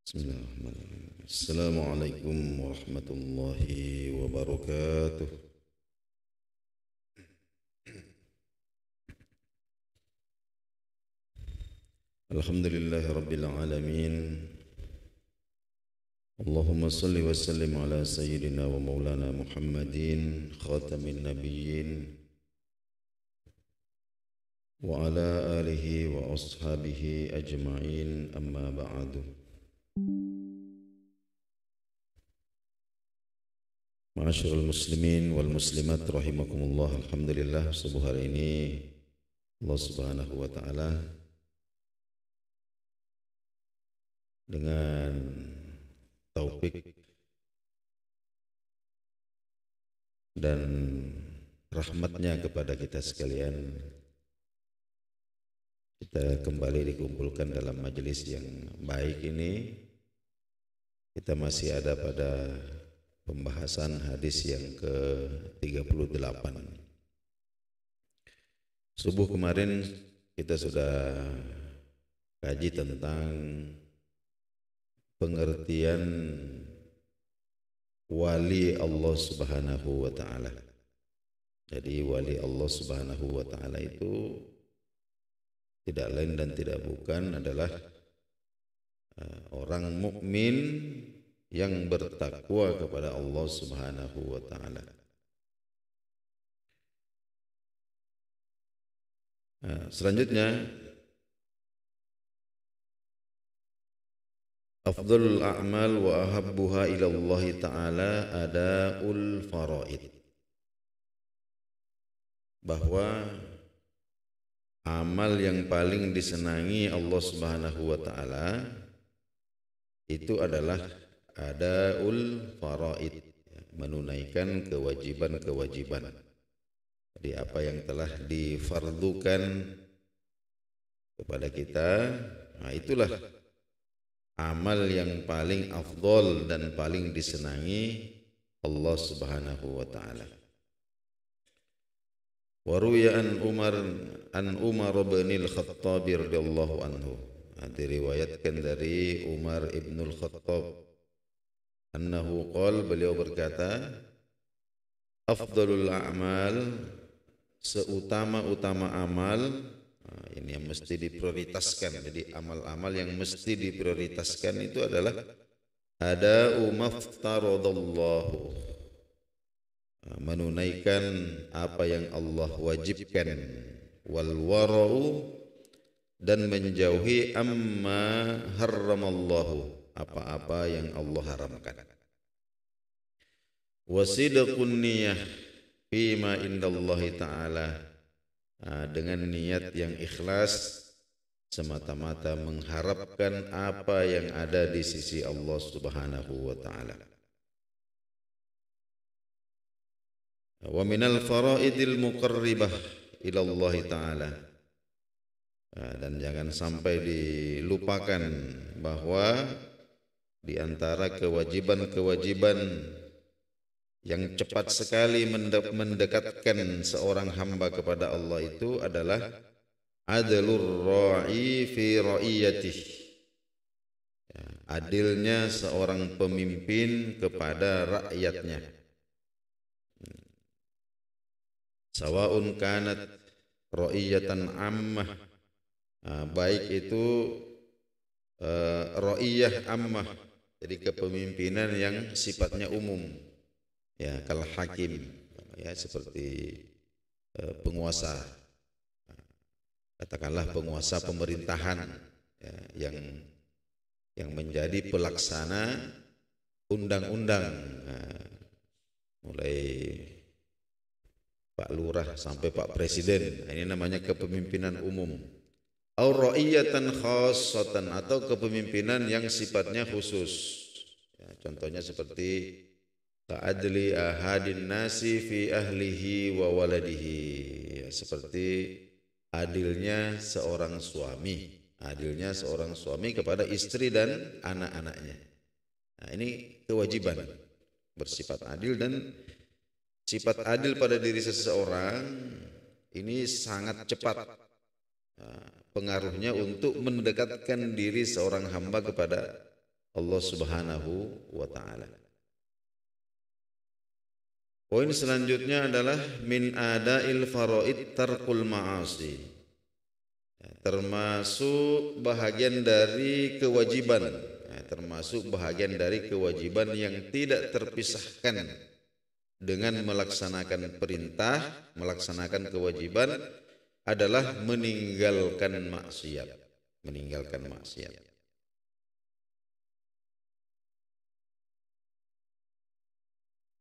Bismillahirrahmanirrahim. Assalamualaikum warahmatullahi wabarakatuh. Alhamdulillahi rabbil alamin. Allahumma salli wa sallim ala sayyidina wa maulana Muhammadin khatamin nabiyyin wa ala alihi wa ashabihi ajma'in, amma ba'du. Ma'asyiral muslimin wal muslimat rahimakumullah. Alhamdulillah, subuh hari ini Allah Subhanahu wa taala dengan taufik dan rahmatnya kepada kita sekalian, kita kembali dikumpulkan dalam majelis yang baik ini. Kita masih ada pada pembahasan hadis yang ke-38. Subuh kemarin kita sudah kaji tentang pengertian wali Allah Subhanahu wa taala. Jadi wali Allah Subhanahu wa taala itu tidak lain dan tidak bukan adalah orang mukmin yang bertakwa kepada Allah Subhanahu wa taala. Selanjutnya, afdhalul a'mal wa ahabbuha ila Allah taala adaul faraid. Bahwa amal yang paling disenangi Allah Subhanahu wa taala itu adalah adaul faraid, menunaikan kewajiban-kewajiban. Jadi apa yang telah difardukan kepada kita, nah itulah amal yang paling afdol dan paling disenangi Allah Subhanahu wa taala. Wa ruwiya an Umar bin al-Khattab radhiyallahu anhu. Diriwayatkan dari Umar ibn al-Khattab annahu qala, beliau berkata, afdalul a'mal, seutama-utama amal, ini yang mesti diprioritaskan. Jadi amal-amal yang mesti diprioritaskan itu adalah ada'u maftaradallahu, menunaikan apa yang Allah wajibkan, wal wara'u, dan menjauhi amma harramallahu, apa-apa yang Allah haramkan. Wasidqun niyah fima indallahi ta'ala, dengan niat yang ikhlas semata-mata mengharapkan apa yang ada di sisi Allah Subhanahu wa ta'ala. Wa minal faraidil muqarribah ila Allah ta'ala, dan jangan sampai dilupakan bahwa di antara kewajiban-kewajiban yang cepat sekali mendekatkan seorang hamba kepada Allah itu adalah adlur ra'i fi ra'iyatih, adilnya seorang pemimpin kepada rakyatnya. Sawaun kanat ra'iyatan ammah, baik itu ra'iyah ammah, jadi kepemimpinan yang sifatnya umum, ya, kal hakim, ya, seperti penguasa, katakanlah penguasa pemerintahan, ya, yang menjadi pelaksana undang-undang, mulai Pak Lurah sampai Pak Presiden. Ini namanya kepemimpinan umum. Au ra'iyatan khassatan, atau kepemimpinan yang sifatnya khusus, ya, contohnya seperti ka'adli ahadin nasi fi ahlihi wa waladihi, ya, seperti adilnya seorang suami kepada istri dan anak-anaknya. Nah, ini kewajiban bersifat adil, dan sifat adil pada diri seseorang ini sangat cepat pengaruhnya untuk mendekatkan diri seorang hamba kepada Allah Subhanahu wa taala. Poin selanjutnya adalah min adail faraid tarkul ma'asi. Termasuk bahagian dari kewajiban, termasuk bahagian dari kewajiban yang tidak terpisahkan dengan melaksanakan perintah, melaksanakan kewajiban adalah meninggalkan maksiat. Meninggalkan maksiat.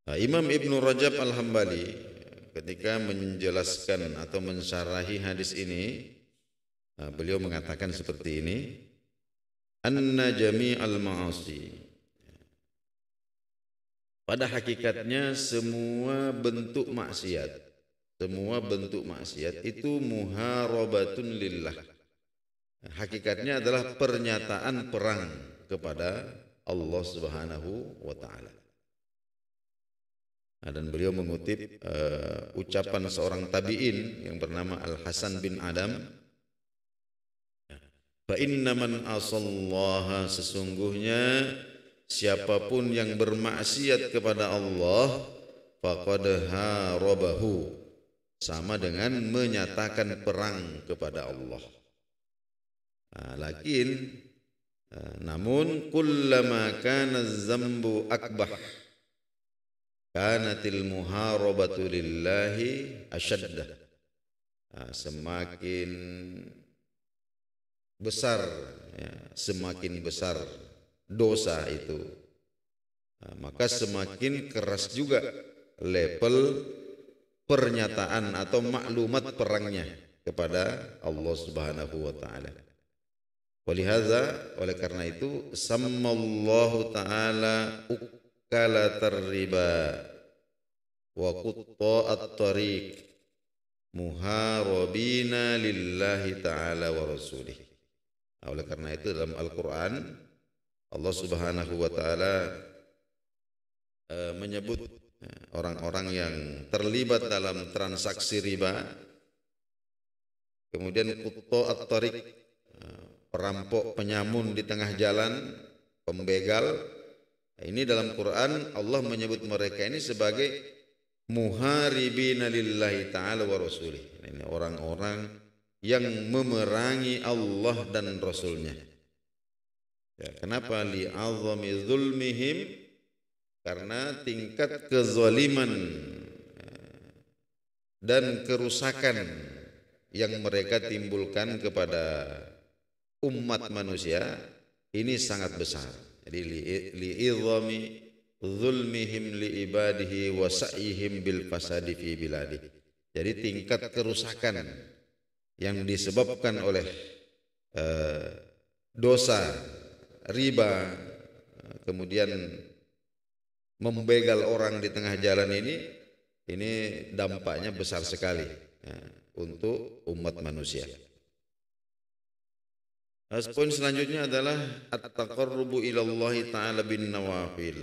Nah, Imam Ibnu Rajab Al-Hambali ketika menjelaskan atau mensyarahi hadis ini, beliau mengatakan seperti ini, anna jami'al ma'asi, pada hakikatnya semua bentuk maksiat itu muharabatun lillah. Hakikatnya adalah pernyataan perang kepada Allah Subhanahu wa taala. Dan beliau mengutip ucapan seorang tabi'in yang bernama Al-Hasan bin Adam, fa inna man asallaha, sesungguhnya siapapun yang bermaksiat kepada Allah, faqad harabahu, sama dengan menyatakan perang kepada Allah. Namun kullama kana zambu akbah kanatil muharabatu lillahi asyaddah. Semakin besar, semakin besar dosa itu, maka semakin keras juga level pernyataan atau maklumat perangnya kepada Allah Subhanahu wa taala. Oleh karena itu sammallahu taala ukalatar riba wa qutta'at tariq muharabina lillahi ta'ala wa rasulih. Oleh karena itu dalam Al-Quran Allah Subhanahu wa ta'ala menyebut orang-orang yang terlibat dalam transaksi riba, kemudian qutta'at tariq, perampok, penyamun di tengah jalan, pembegal. Ini dalam Quran Allah menyebut mereka ini sebagai muharibina lillahi ta'ala wa rasulih. Ini orang-orang yang memerangi Allah dan Rasulnya. Kenapa? Li'azami zulmihim, karena tingkat kezaliman dan kerusakan yang mereka timbulkan kepada umat manusia ini sangat besar. Jadi li'izami zulmihim liibadihi wa sa'ihim bil fasadi fi biladi. Jadi tingkat kerusakan yang disebabkan oleh dosa riba, kemudian membegal orang di tengah jalan ini dampaknya besar sekali untuk umat manusia. Poin selanjutnya adalah at-taqarrubu ilallahi ta'ala bin nawafil.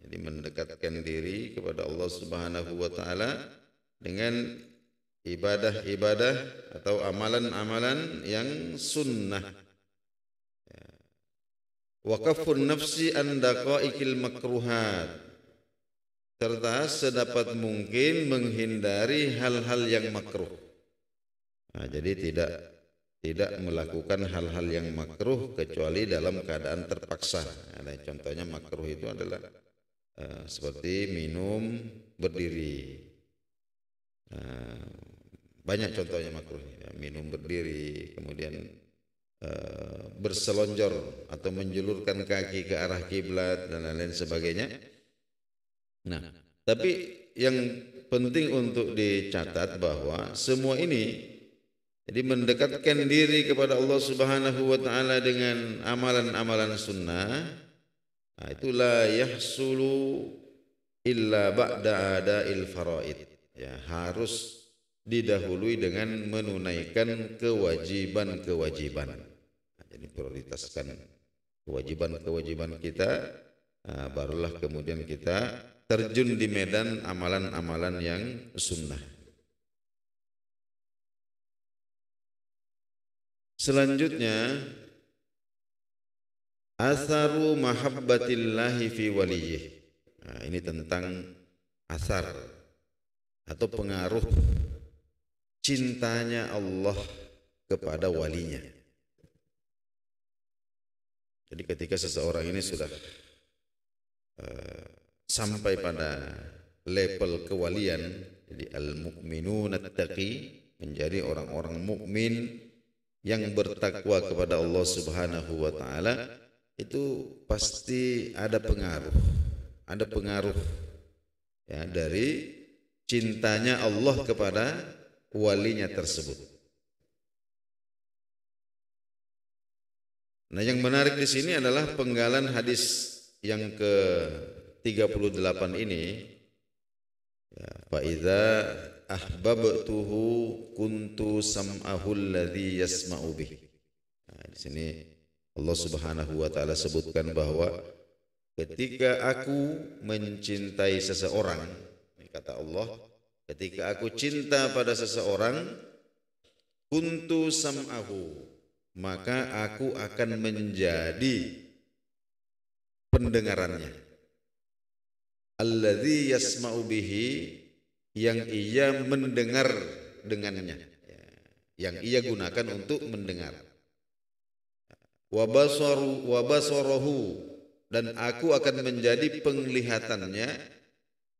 Jadi mendekatkan diri kepada Allah Subhanahu wa taala dengan ibadah-ibadah atau amalan-amalan yang sunnah. Wa kaffun nafsi an daqaiqil makruhat, serta sedapat mungkin menghindari hal-hal yang makruh. Jadi tidak melakukan hal-hal yang makruh kecuali dalam keadaan terpaksa. Contohnya makruh itu adalah seperti minum berdiri. Banyak contohnya makruh, minum berdiri, kemudian berselonjor atau menjulurkan kaki ke arah kiblat dan lain-lain sebagainya. Nah, tapi yang penting untuk dicatat bahwa semua ini, jadi mendekatkan diri kepada Allah Subhanahu wa taala dengan amalan-amalan sunnah, itu la yahsulu illa ba'da ada'il faraid. Harus didahului dengan menunaikan kewajiban-kewajiban. Jadi prioritaskan kewajiban-kewajiban kita, barulah kemudian kita terjun di medan amalan-amalan yang sunnah. Selanjutnya Atharu mahabbatillahi fi waliyih. Nah, ini tentang asar atau pengaruh cintanya Allah kepada walinya. Jadi ketika seseorang ini sudah sampai pada level kewalian, jadi al-mu'minun at-taqi, menjadi orang-orang mukmin yang bertakwa kepada Allah Subhanahu wa taala, itu pasti ada pengaruh ya dari cintanya Allah kepada walinya tersebut. Nah, yang menarik di sini adalah penggalan hadis yang ke-38 ini. Ya, fa idza ahbabtuhu kuntu sam'ahu alladhi yasma'u bih. Nah, di sini Allah Subhanahu wa taala sebutkan bahwa ketika aku mencintai seseorang, kata Allah, ketika aku cinta pada seseorang, kuntu sam'ahu, maka aku akan menjadi pendengarannya, alladzi yasma'u bihi, yang ia mendengar dengannya, yang ia gunakan untuk mendengar. Wa basarahu, dan aku akan menjadi penglihatannya,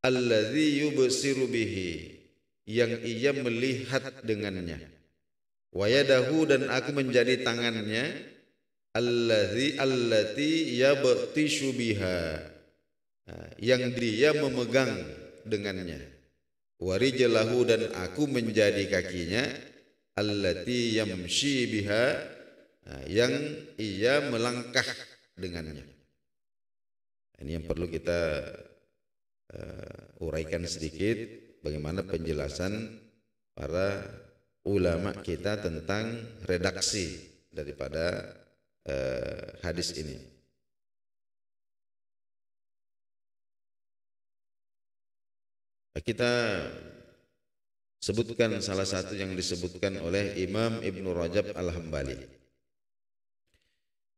alladzi yubsiru bihi, yang ia melihat dengannya. Wa yadahu, dan aku menjadi tangannya, allati yabtishu biha, yang dia memegang dengannya. Wa rijlahu, dan aku menjadi kakinya, allati yamshi biha, yang ia melangkah dengannya. Ini yang perlu kita uraikan sedikit, bagaimana penjelasan para ulama kita tentang redaksi daripada hadis ini. Kita sebutkan salah satu yang disebutkan oleh Imam Ibnu Rajab Al-Hambali.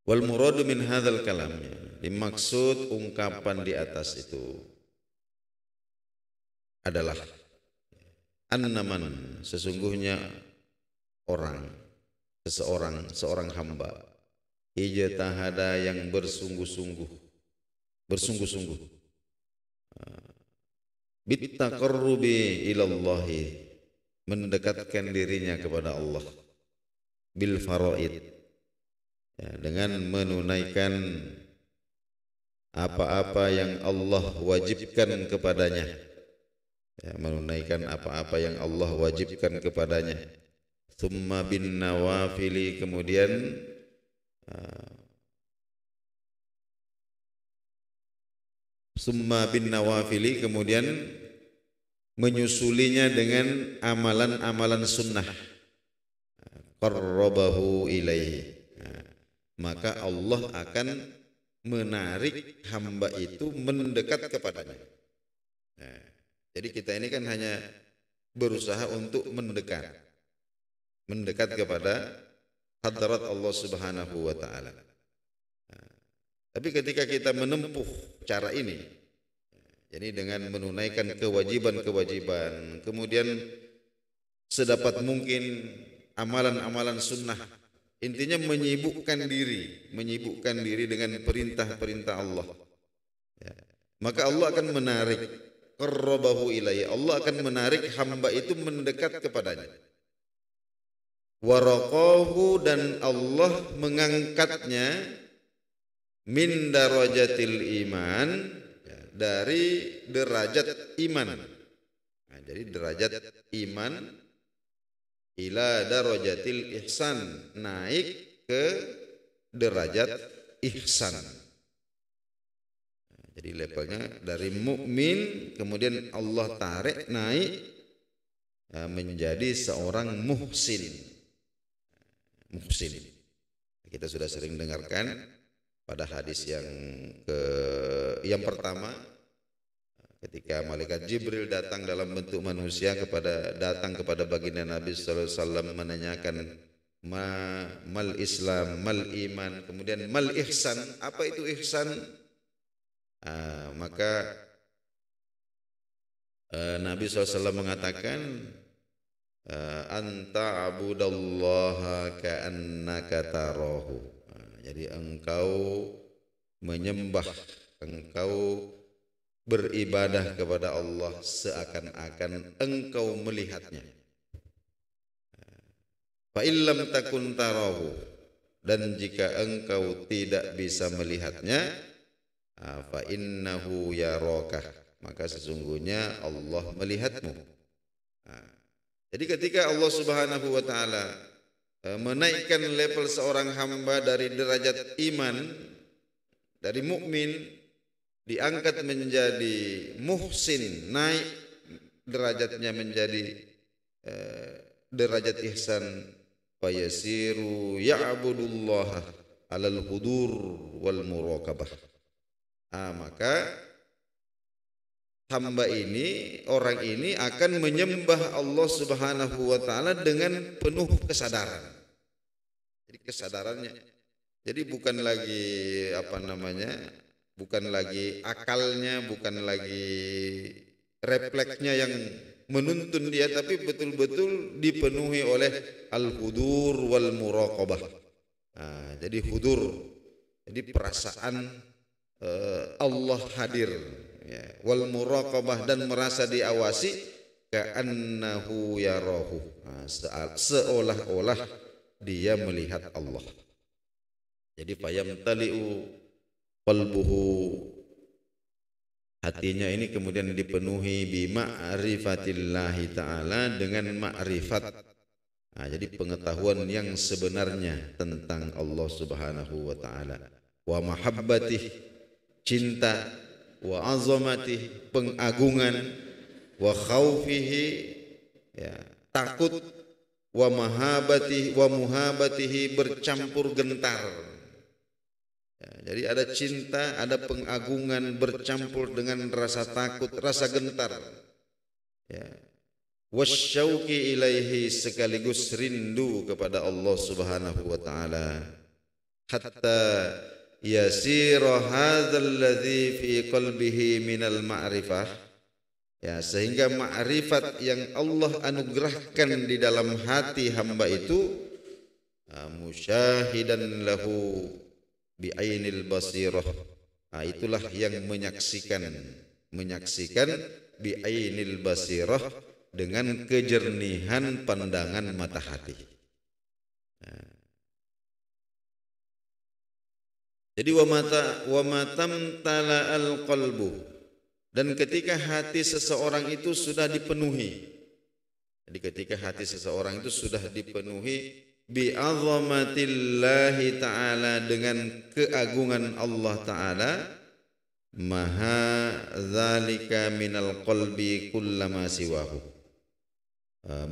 Wal muradu min hadzal kalam, dimaksud ungkapan di atas itu adalah annaman, sesungguhnya seorang hamba, ijtahada, yang bersungguh-sungguh bittaqarrubi ilallahi, mendekatkan dirinya kepada Allah, bil faraid, ya, dengan menunaikan apa-apa yang Allah wajibkan kepadanya, ya, menunaikan apa-apa yang Allah wajibkan kepadanya. Tsumma bin nawafili, kemudian kemudian menyusulinya dengan amalan-amalan sunnah, qarrabahu ilaihi, maka Allah akan menarik hamba itu mendekat kepadanya. Jadi kita ini kan hanya berusaha untuk mendekat kepada hadrat Allah Subhanahu wa taala. Tapi ketika kita menempuh cara ini, jadi dengan menunaikan kewajiban-kewajiban, kemudian sedapat mungkin amalan-amalan sunnah, intinya menyibukkan diri dengan perintah-perintah Allah, ya, maka Allah akan menarik, qarrabahu ilaihi, Allah akan menarik hamba itu mendekat kepadanya. Waraqahu, dan Allah mengangkatnya, min darajatil iman, ya, dari derajat iman. Nah, jadi derajat iman ila darajatil ihsan, naik ke derajat ihsan. Nah, jadi levelnya dari mukmin kemudian Allah tarik naik, ya, menjadi seorang muhsin. Kita sudah sering dengarkan pada hadis yang pertama, ketika malaikat Jibril datang dalam bentuk manusia kepada baginda Nabi sallallahu alaihi wasallam menanyakan mal Islam, mal iman, kemudian mal ihsan. Apa itu ihsan? Maka Nabi SAW mengatakan, anta abudallaha ka'annaka tarahu. Jadi engkau menyembah, engkau beribadah kepada Allah seakan-akan engkau melihatnya. Fa illam takun tarahu, dan jika engkau tidak bisa melihatnya, fa innahu yaraka, maka sesungguhnya Allah melihatmu. Jadi ketika Allah Subhanahu wa taala menaikkan level seorang hamba dari derajat iman, dari mukmin diangkat menjadi muhsin, naik derajatnya menjadi derajat ihsan, fayasiru ya'budullaha alal hudur wal muraqabah. Maka hamba ini, orang ini akan menyembah Allah Subhanahu wa taala dengan penuh kesadaran. Jadi kesadarannya. Jadi bukan lagi bukan lagi akalnya, bukan lagi refleksnya yang menuntun dia, tapi betul-betul dipenuhi oleh al-hudur wal muraqabah. Jadi hudur, jadi perasaan Allah hadir, ya, wal muraqabah, dan merasa diawasi, ka'annahu yarahu, seolah-olah dia melihat Allah. Jadi fayamtali'u qalbuhu, hatinya ini kemudian dipenuhi bima'rifatillahi ta'ala, dengan ma'rifat. Jadi pengetahuan yang sebenarnya tentang Allah Subhanahu wa ta'ala, wa mahabbatih, cinta, wa azamatih, pengagungan, wa khaufihi, ya, takut, wa mahabbatih, wa muhabbatihi, bercampur gentar. Ya, jadi ada cinta, ada pengagungan bercampur dengan rasa takut, rasa gentar. Ya. Wasyauqi ilaihi, sekaligus rindu kepada Allah Subhanahu wa taala. Hatta yasira hadzal ladzi fi qalbihi minal ma'rifah, ya, sehingga ma'rifat yang Allah anugerahkan di dalam hati hamba itu musyahidan lahu bi'ainil basirah, itulah yang menyaksikan bi'ainil basirah, dengan kejernihan pandangan mata hati. Jadi wa matam tala al qalbu, dan ketika hati seseorang itu sudah dipenuhi, jadi ketika hati seseorang itu sudah dipenuhi bi'azamatillahi ta'ala, dengan keagungan Allah ta'ala, maha dzalika minal qalbi kullama siwahu,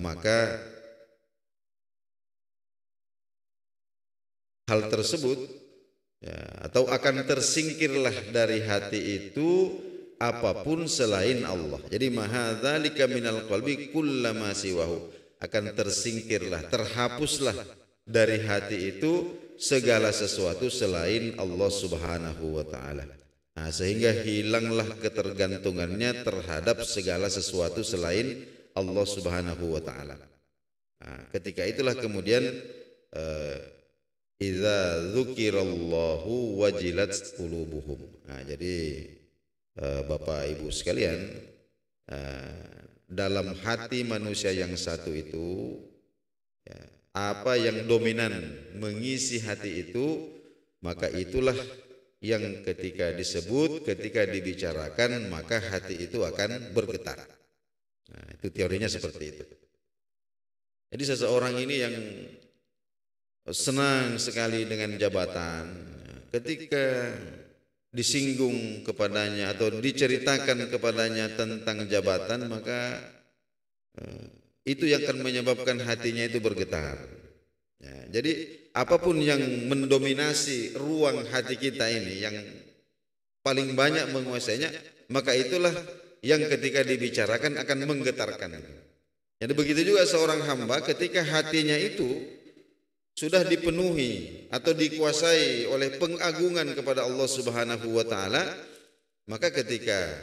maka hal tersebut, ya, atau akan tersingkirlah dari hati itu apapun selain Allah. Jadi maha dzalika minal qalbi kullama siwahu, akan tersingkirlah, terhapuslah dari hati itu segala sesuatu selain Allah Subhanahu wa taala. Sehingga hilanglah ketergantungannya terhadap segala sesuatu selain Allah Subhanahu wa taala. Ketika itulah kemudian idza dzukirallahu wajilat qulubuhum. Jadi Bapak Ibu sekalian, dalam hati manusia yang satu itu, ya, apa yang dominan mengisi hati itu, maka itulah yang ketika disebut, ketika dibicarakan, maka hati itu akan bergetar. Itu teorinya seperti itu. Jadi seseorang ini yang senang sekali dengan jabatan, ketika disinggung kepadanya atau diceritakan kepadanya tentang jabatan, maka itu yang akan menyebabkan hatinya itu bergetar. Ya, jadi apapun yang mendominasi ruang hati kita ini, yang paling banyak menguasainya, maka itulah yang ketika dibicarakan akan menggetarkan. Jadi begitu juga seorang hamba, ketika hatinya itu sudah dipenuhi, ya, dengan keagungan Allah Subhanahu wa taala, maka itulah yang ketika dibicarakan akan menggetarkan. Jadi begitu juga seorang hamba, ketika hatinya itu sudah dipenuhi, ya, dengan keagungan Allah Subhanahu wa taala, maka itulah yang ketika dibicarakan akan menggetarkan. sudah dipenuhi atau dikuasai oleh pengagungan kepada Allah Subhanahu wa taala, maka ketika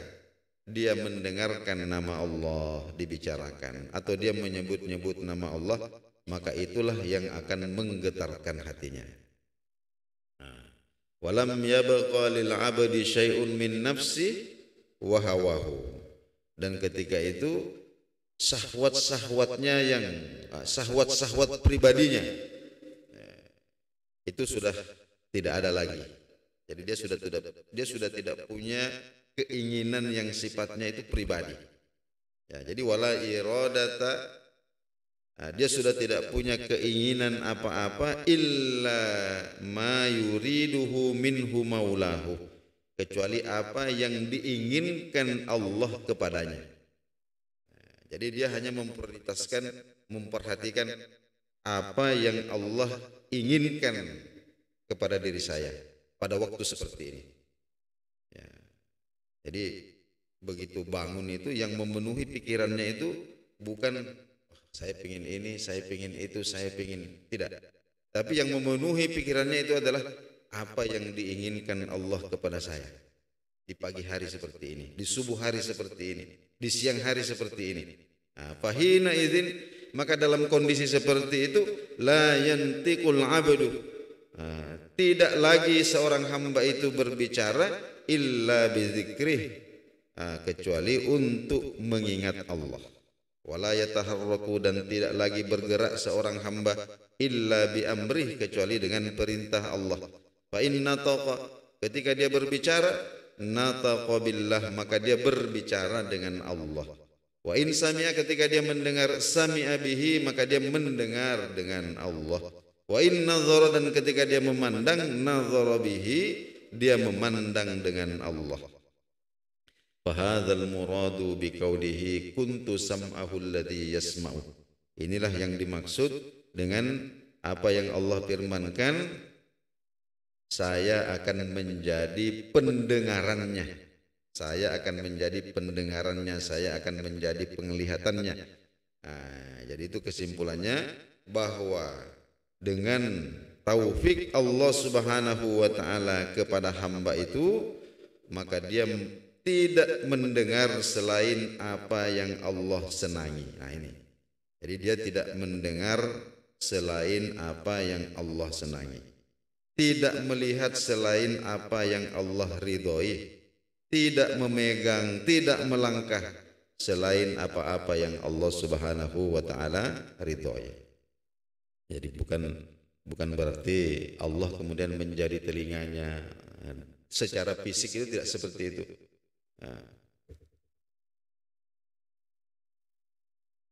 dia mendengarkan nama Allah dibicarakan atau dia menyebut-nyebut nama Allah, maka itulah yang akan menggetarkan hatinya. Walam yabqa lil 'abdi syai'un min nafsi wa hawahu. Dan ketika itu syahwat-syahwat pribadinya itu sudah tidak ada lagi. Jadi dia sudah tidak punya keinginan yang sifatnya itu pribadi. Ya, jadi wala iradata, dia sudah tidak punya keinginan apa-apa illa ma yuriduhu minhu maulahu, kecuali apa yang diinginkan Allah kepadanya. Jadi dia hanya memperhatikan apa yang Allah inginkan kepada diri saya pada waktu seperti ini. Ya. Jadi begitu bangun itu yang memenuhi pikirannya itu bukan saya pingin ini, saya pingin itu, saya pingin, tidak. Tapi yang memenuhi pikirannya itu adalah apa yang diinginkan Allah kepada saya di pagi hari seperti ini, di subuh hari seperti ini, di siang hari seperti ini. Fahina idzin, maka dalam kondisi seperti itu la yantiqul abdu, tidak lagi seorang hamba itu berbicara illa bidzikrih, kecuali untuk mengingat Allah. Wala yataharraku, dan tidak lagi bergerak seorang hamba illa bi amrih, kecuali dengan perintah Allah. Fa inna taqa, ketika dia berbicara, nataqa billah, maka dia berbicara dengan Allah. Wa in sami'a, ketika dia mendengar, sami'a bihi, maka dia mendengar dengan Allah. Wa in nazara, dan ketika dia memandang, nazara bihi, dia memandang dengan Allah. Fa hadzal muradu bi qaulihi kuntu sam'ahu alladhi yasma'u. Inilah yang dimaksud dengan apa yang Allah firmankan, saya akan menjadi pendengarannya. Saya akan menjadi pendengarannya, saya akan menjadi penglihatannya. Jadi itu kesimpulannya, bahwa dengan taufik Allah Subhanahu wa taala kepada hamba itu, maka dia tidak mendengar selain apa yang Allah senangi. Ini. Jadi dia tidak mendengar selain apa yang Allah senangi. Tidak melihat selain apa yang Allah ridhoi. Tidak memegang, tidak melangkah selain apa-apa yang Allah Subhanahu wa taala ridhoi. Jadi bukan berarti Allah kemudian menjadi telinganya. Secara fisik itu tidak seperti itu.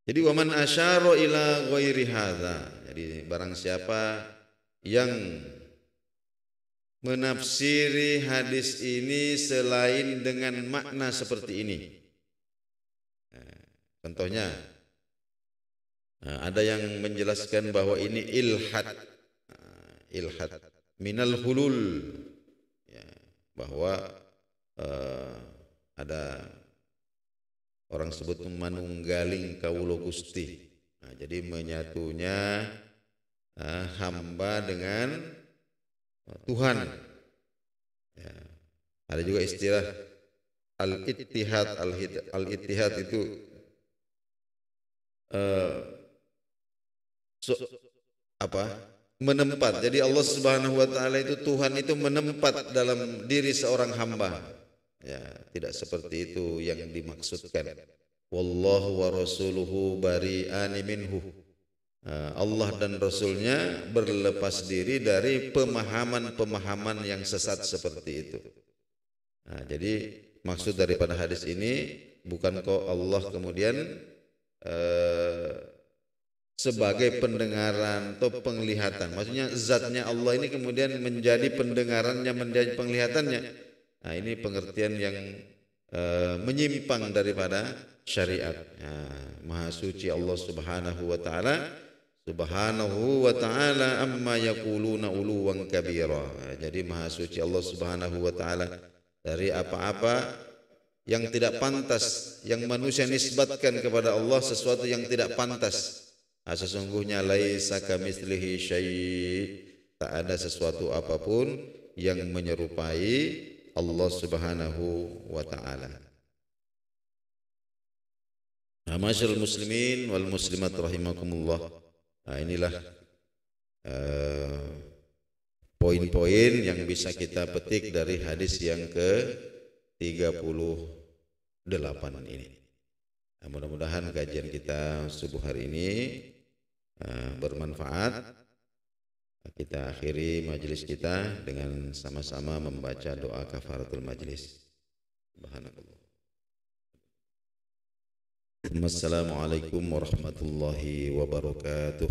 Jadi waman asyara ila ghairi hadza. Jadi barang siapa yang menafsiri hadis ini selain dengan makna seperti ini. Contohnya, ada yang menjelaskan bahwa ini ilhad, minal hulul, bahwa ada orang sebut manunggaling kawula Gusti. Jadi menyatunya hamba dengan Tuhan. Ya. Ada juga istilah al-ittihad. Al-ittihad itu menempat. Jadi Allah Subhanahu wa taala itu, Tuhan itu menempat dalam diri seorang hamba. Ya, tidak seperti itu yang dimaksudkan. Wallahu wa rasuluhu bari'ani minhu. Allah dan Rasulnya berlepas diri dari pemahaman-pemahaman yang sesat seperti itu. Jadi maksud daripada hadis ini bukan kok Allah kemudian sebagai pendengaran atau penglihatan. Maksudnya zatnya Allah ini kemudian menjadi pendengarannya, menjadi penglihatannya. Ini pengertian yang menyimpang daripada syariat. Maha suci Allah Subhanahu wa taala. Subhanahu wa ta'ala amma yaquluna uluwan kabira. Jadi maha suci Allah Subhanahu wa ta'ala dari apa-apa yang tidak pantas, yang manusia nisbatkan kepada Allah sesuatu yang tidak pantas. Sesungguhnya laisa kamitslihi syai', tak ada sesuatu apapun yang menyerupai Allah Subhanahu wa taala. Ma'asyiral muslimin wal muslimat rahimakumullah. Nah, inilah poin-poin yang bisa kita petik dari hadis yang ke-38 ini. Nah, mudah-mudahan kajian kita subuh hari ini bermanfaat. Kita akhiri majelis kita dengan sama-sama membaca doa kafaratul majelis. Subhanallah. Assalamualaikum warahmatullahi wabarakatuh.